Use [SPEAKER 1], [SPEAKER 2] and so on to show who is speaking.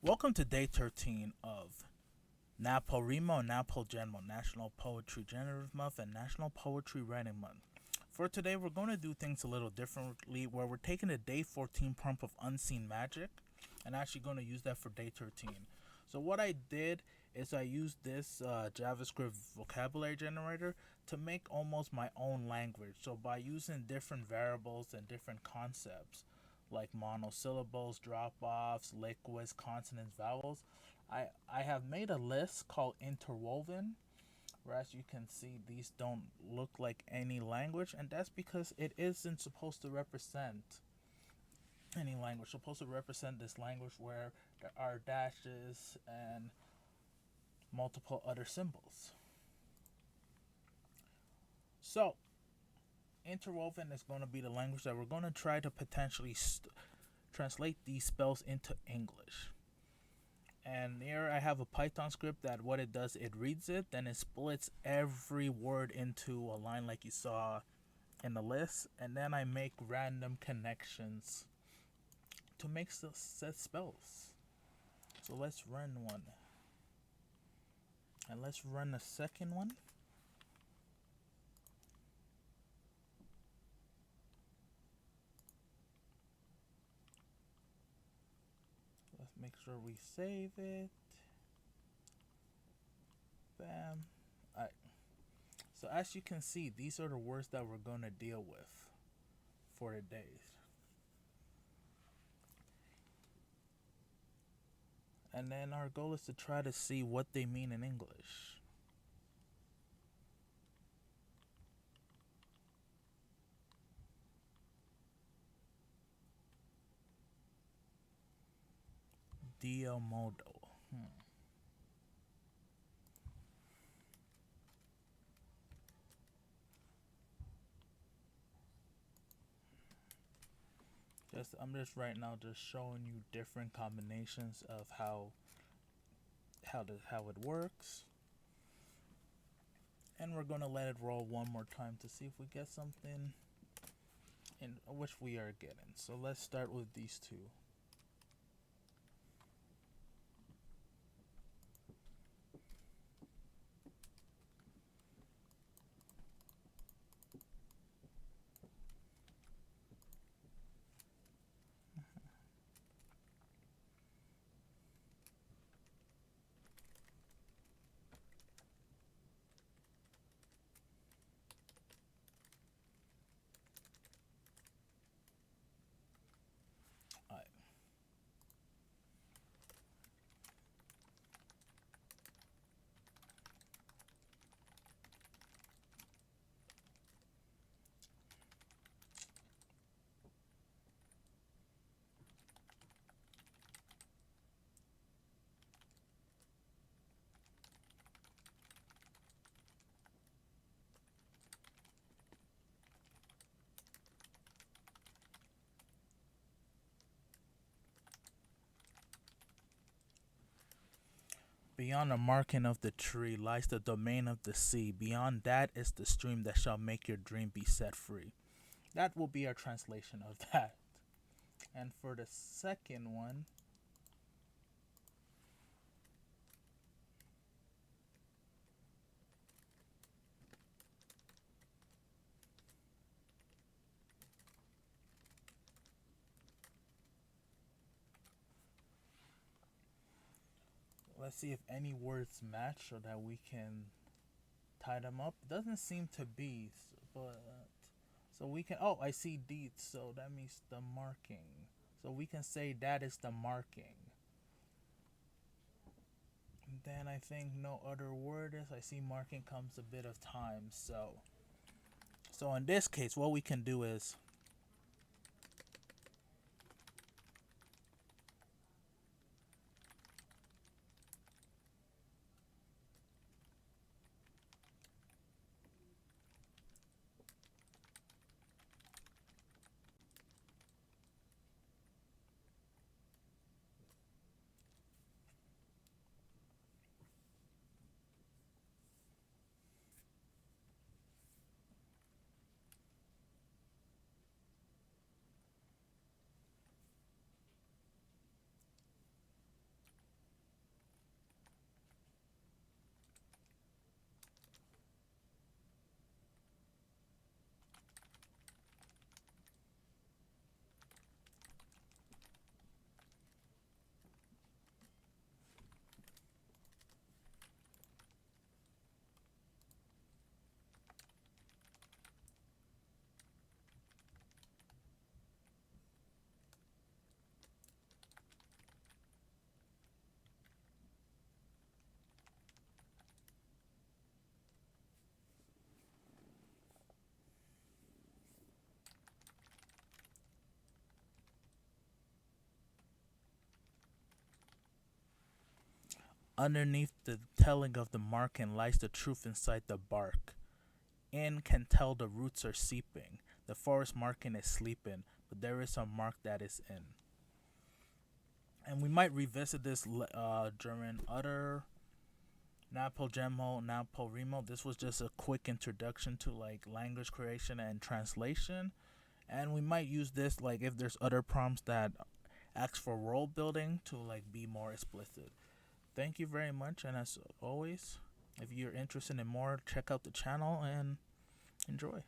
[SPEAKER 1] Welcome to day 13 of NaPoWriMo and NaPoGenMO, National Poetry Generative Month and National Poetry Writing Month. For today, we're going to do things a little differently where we're taking the day 14 prompt of Unseen Magic and actually going to use that for day 13. So what I did is I used this JavaScript vocabulary generator to make almost my own language. So by using different variables and different concepts like monosyllables, drop-offs, liquids, consonants, vowels, I have made a list called InterWoven, where as you can see these don't look like any language, and that's because it isn't supposed to represent any language. It's supposed to represent this language where there are dashes and multiple other symbols. So Interwoven is going to be the language that we're going to try to potentially translate these spells into English. And here I have a Python script that what it does, it reads it, then it splits every word into a line like you saw in the list, and then I make random connections to make set spells. So let's run one. And let's run a second one. Let's make sure we save it. Bam. Alright. So as you can see, these are the words that we're going to deal with for the days. And then our goal is to try to see what they mean in English. Diamodo. I'm just right now just showing you different combinations of how it works. And we're gonna let it roll one more time to see if we get something in which we are getting. So let's start with these two. Alright. Beyond the marking of the tree lies the domain of the sea. Beyond that is the stream that shall make your dream be set free. That will be our translation of that. And for the second one, let's see if any words match so that we can tie them up. It doesn't seem to be, but so we can. Oh, I see deeds, so that means the marking. So we can say that is the marking. And then I think no other word is. I see marking comes a bit of time. So in this case, what we can do is Underneath the telling of the marking lies the truth inside the bark. In can tell the roots are seeping. The forest marking is sleeping, but there is a mark that is in. And we might revisit this during other NaPoGenMO, NaPoWriMo. This was just a quick introduction to like language creation and translation. And we might use this like if there's other prompts that ask for world building to like be more explicit. Thank you very much, and as always, if you're interested in more, check out the channel and enjoy.